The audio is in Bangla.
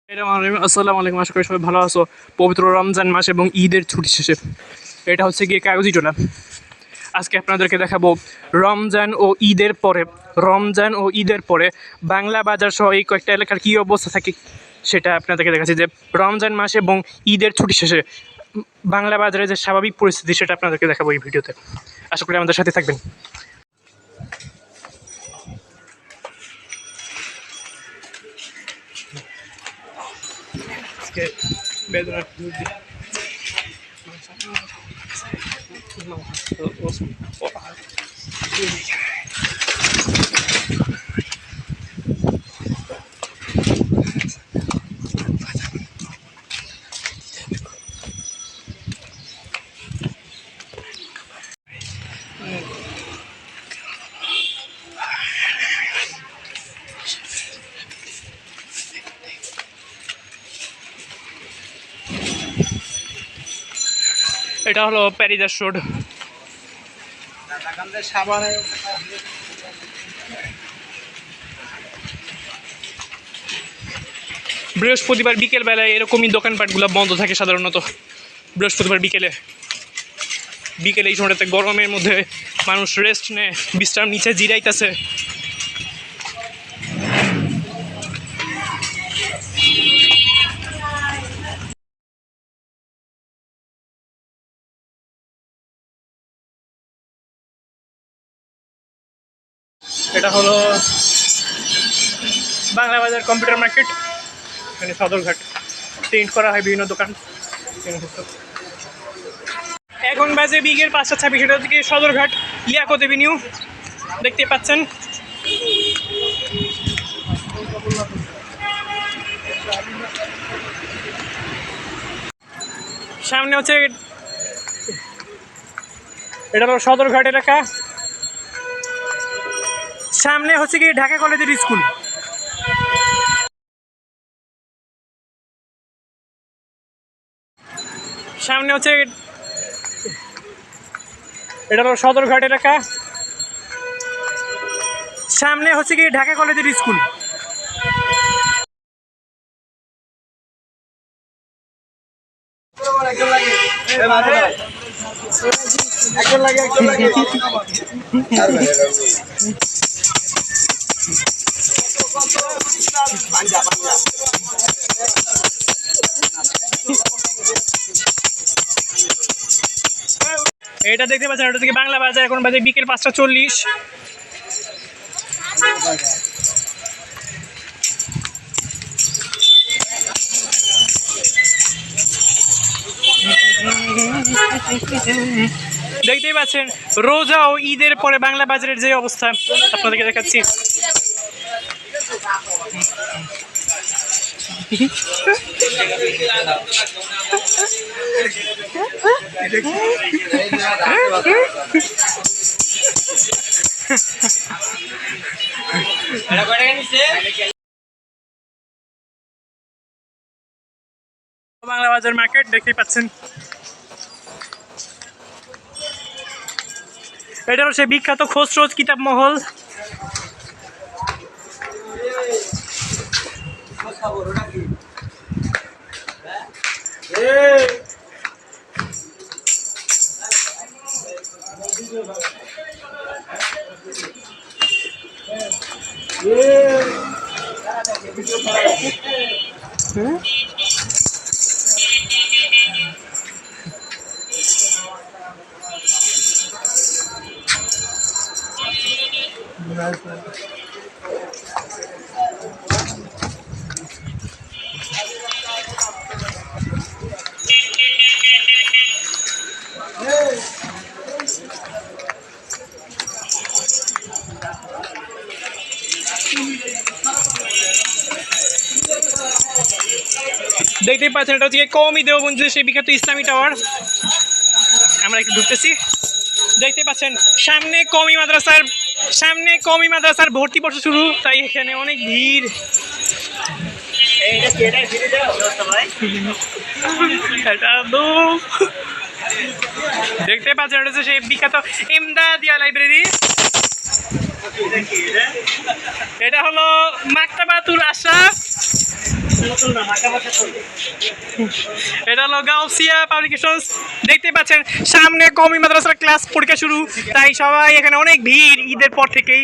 আসসালামু আলাইকুম, আশা করি সবাই ভালো আছো। পবিত্র রমজান মাস এবং ঈদের ছুটি শেষে এটা হচ্ছে গিয়ে কাগজি টোলা। আজকে আপনাদেরকে দেখাবো রমজান ও ঈদের পরে বাংলা বাজার সহ এই কয়েকটা এলাকার কী অবস্থা থাকে সেটা আপনাদেরকে দেখাচ্ছি। যে রমজান মাস এবং ঈদের ছুটি শেষে বাংলা বাজারের যে স্বাভাবিক পরিস্থিতি সেটা আপনাদেরকে দেখাবো এই ভিডিওতে। আশা করি আমাদের সাথে থাকবেন। এটা হলো প্যারিদাস রোড। বৃহস্পতিবার বিকেল বেলায় এরকমই দোকানপাটগুলো বন্ধ থাকে সাধারণত। বৃহস্পতিবার বিকেলে এই সময়টাতে গরমের মধ্যে মানুষ রেস্ট নেয়, বিশ্রাম নিচে জিরাইতেছে। এটা হলো বাংলা বাজার কম্পিউটার মার্কেট, মানে সদরঘাট। প্রিন্ট করা হয় বিভিন্ন দোকান। এখন বাজে বিকেল 5:26, এটা থেকে সদরঘাট লিয়াকত এভিনিউ দেখতে পাচ্ছেন। সামনে হচ্ছে এটা হলো সদরঘাট এলাকা, সামনে হচ্ছে কি ঢাকা কলেজের স্কুল। সামনে হচ্ছে এটা হলো সদরঘাট এলাকা, সামনে হচ্ছে কি ঢাকা কলেজের স্কুল। এটা দেখতে পাচ্ছেন, এটা থেকে বাংলা বাজার। এখন বাজে বিকেল 5:40। দেখতেই পাচ্ছেন রোজা ও ঈদের পরে বাংলা বাজারের যে অবস্থা আপনাদেরকে দেখাচ্ছি। বাংলা বাজার মার্কেট দেখতেই পাচ্ছেন। এটা হলো সেই বিখ্যাত খসরোজ কিতাব মহল। দেখতেই পাচ্ছেন এটা হচ্ছে কওমি দেওবন্দের সেই বিখ্যাত ইসলামী টাওয়ার। আমরা একটু ঢুকতেছি, দেখতে পাচ্ছেন সামনে কওমি মাদ্রাসার ভর্তি বর্ষ শুরু, তাই এখানে অনেক ভিড়। দেখতে পাচ্ছেন এটা হচ্ছে সেই বিখ্যাত ইমদাদিয়া লাইব্রেরি। এটা হলো মাকতাবাতুল আশরাফ। এটা হলো গাউসিয়া পাবলিকেশনস। দেখতে পাচ্ছেন সামনে কওমি মাদ্রাসার ক্লাস পরীক্ষা শুরু, তাই সবাই এখানে অনেক ভিড় ঈদের পর থেকেই।